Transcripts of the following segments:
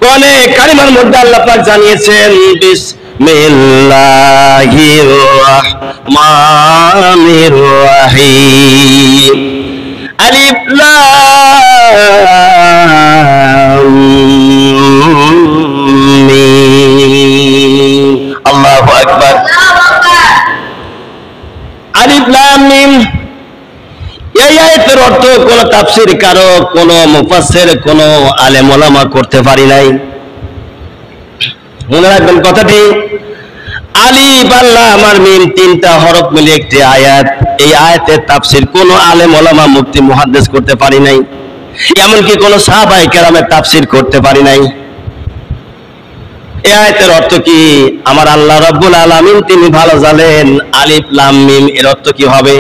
কোরআনে কারিমার মধ্যে আল্লাহ পাক জানিয়েছেন বিসমিল্লাহির রাহমানির রাহিম আলিফ লাম মিম আল্লাহু আকবার। আলিফ লাম মিম এই আয়াতের অর্থ কোন তাফসীর কারো, কোন মুফাসসির, কোন আলেম ওলামা করতে পারি নাই। মনে রাখবেন কথাটি, আলিফ আর লাম আর মিম তিনটা হরফ মিলে একটি আয়াত। এই আয়াতের তাফসীর কোন আলেম ওলামা মুফতি মুহাদ্দিস করতে পারি নাই, এমনকি কোন সাহাবায়ে কেরামের তাফসীর করতে পারি নাই। এই আয়াতের অর্থ কি? আমার আল্লাহ রাব্বুল আলামিন তিনি ভালো জানেন আলিফ লাম মিম এর অর্থ কি হবে।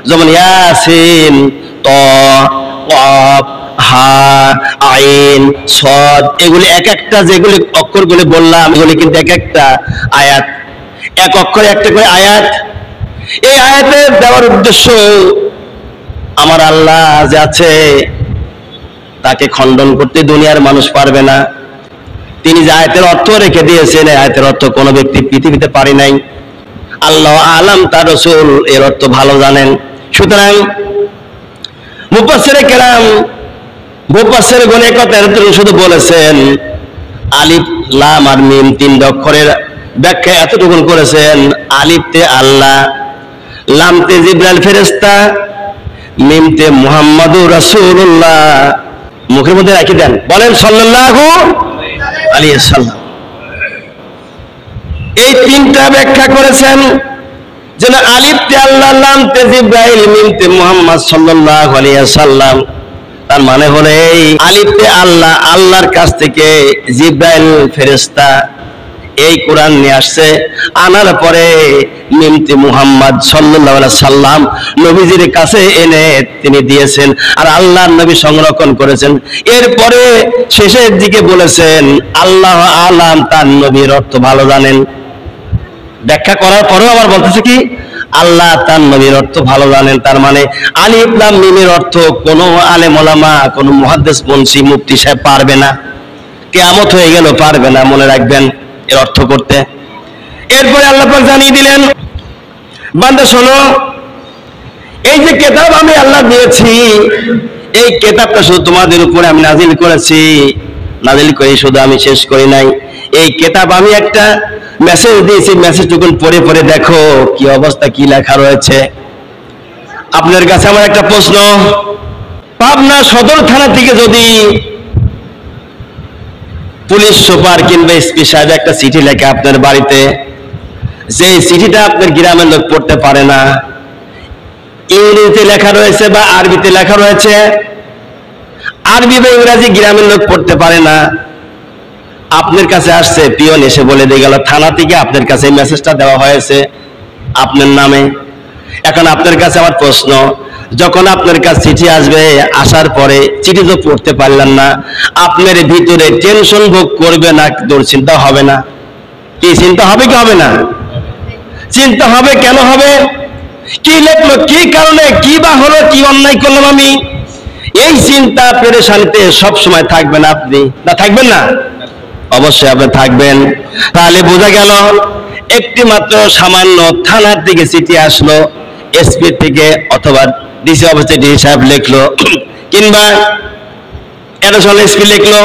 যেমন ইয়াসিন, ত, কফ, হা, আইন, সদ, এগুলি এক একটা যেগুলি অক্ষরগুলি বললাম এগুলি কিন্তু এক একটা আয়াত, এক অক্ষরে একটা করে আয়াত। এই আয়াতের দেওয়ার উদ্দেশ্য আমার আল্লাহ যে আছে তাকে খণ্ডন করতে দুনিয়ার মানুষ পারবে না। তিনি যে আয়াতের অর্থ রেখে দিয়েছেন এই আয়াতের অর্থ কোনো ব্যক্তি পৃথিবীতে পারি নাই। আল্লাহ আলাম, তার রাসূল এর অর্থ ভালো জানেন। সুতরাং মুফাসসিরে কেরাম মুফাসসিরগণ এই কথা শুধু বলেছেন আলিফ লাম আর মিম তিন অক্ষরের ব্যাখ্যা এতটুকু করেছেন, আলিফতে আল্লাহ, লামতে জিবরাইল ফেরেশতা, মিমতে মুহাম্মাদুর রাসূলুল্লাহ। মুখের মধ্যে রাখি দেন, বলেন সাল্লাল্লাহু আলাইহি ওয়াসাল্লাম। এই তিনটা ব্যাখ্যা করেছেন যেন আলিফতে আল্লাহ, লামতে জিবরাইল, মিমতে মুহাম্মদ সাল্লাল্লাহু আলাইহি ওয়াসাল্লাম। তার মানে হলো এই আলিফতে আল্লাহ, আল্লাহর কাছ থেকে জিবরাইল ফেরেশতা এই কোরআন নিয়ে আসছে, আনার পরে মিমতে মুহাম্মদ সাল্লাল্লাহু আলাইহি সাল্লাম নবীজির কাছে এনে তিনি দিয়েছেন, আর আল্লাহর নবী সংরক্ষণ করেছেন। এরপরে শেষের দিকে বলেছেন আল্লাহ আলাম, তার নবীর অর্থ ভালো জানেন। ব্যাখ্যা করার পরেও আবার বলতেছে কি আল্লাহ তার নবীর অর্থ ভালো জানেন। তার মানে আলিফ লাম মিমের অর্থ কোনো আলেম ওলামা, কোনো মুহাদ্দিস মুন্সি মুফতি সাহেব পারবে না, কিয়ামত হয়ে গেল পারবে না, মনে রাখবেন এর অর্থ করতে। এরপরে আল্লাহ পাক জানিয়ে দিলেন, বান্দা শোনো, এই যে কিতাব আমি আল্লাহ দিয়েছি, এই কিতাবটা শুধু তোমাদের উপরে আমি নাজিল করেছি, নাজিল করে শুধু আমি শেষ করি নাই। এই কিতাব আমি একটা মেসেজ দিয়েছি, মেসেজটুকু পড়ে পড়ে দেখো কি অবস্থা, কি লেখা রয়েছে। আপনার কাছে আমার একটা প্রশ্ন, পাবনা সদর থানা থেকে যদি পুলিশ সুপার কিংবা এসপি সাহেব একটা চিঠি লেখে আপনার বাড়িতে, যে চিঠিটা আপনার গ্রামের লোক পড়তে পারে না, ইংরেজিতে লেখা রয়েছে বা আরবিতে লেখা রয়েছে, আরবি বা ইংরেজি গ্রামের লোক পড়তে পারে না, আপনার কাছে আসছে, পিয়ন এসে বলে দিয়ে গেল থানা থেকে আপনার কাছে এই মেসেজটা দেওয়া হয়েছে আপনার নামে। এখন আপনার কাছে আমার প্রশ্ন, যখন আপনার কাছে চিঠি আসবে, আসার পরে চিঠি তো পড়তে পারলেন না, আপনার ভিতরে টেনশন ভোগ করবে না, দুশ্চিন্তা হবে না? কি চিন্তা হবে কি হবে না? চিন্তা হবে। কেন হবে? কি লেখলো, কি কারণে, কি বা হলো, কি অন্যায় করলাম আমি, এই চিন্তা পেরেশানিতে সব সময় থাকবেন আপনি, না থাকবেন না? অবশ্যই আপনি থাকবেন। তাহলে বোঝা গেল একটি মাত্র সামান্য থানার থেকে চিঠি আসলো, এসপি থেকে অথবা ডিসি অফিসে ডিসি সাহেব লিখলো, কিংবা এডিশনাল এসপি লিখলো,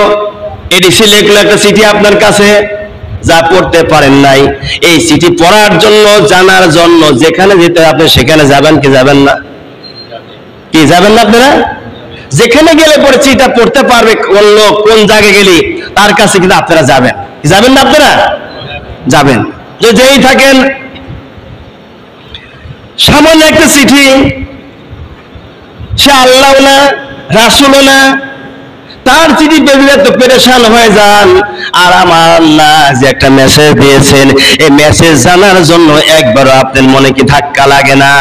এডিসি লিখলো একটা চিঠি আপনার কাছে, যা পড়তে পারেন নাই, এই চিঠি পড়ার জন্য, জানার জন্য যেখানে যেতে আপনি সেখানে যাবেন কি যাবেন না? কি যাবেন না আপনারা? যেখানে গেলে পরে চিঠিটা পড়তে পারবে কোন লোক, কোন জায়গায় গেলে তার কাছে কিন্তু আপনারা যাবেন, যাবেন না? আপনারা যাবেন। যেই থাকেন, সামান্য একটা চিঠি, সে আল্লাহ না রাসূলও না, তার চিঠি পেলে তো পেরেশান হয়ে যান। আর আমার আল্লাহ যে একটা মেসেজ দিয়েছেন, এই মেসেজ জানার জন্য একবারও আপনার মনে কি ধাক্কা লাগে না?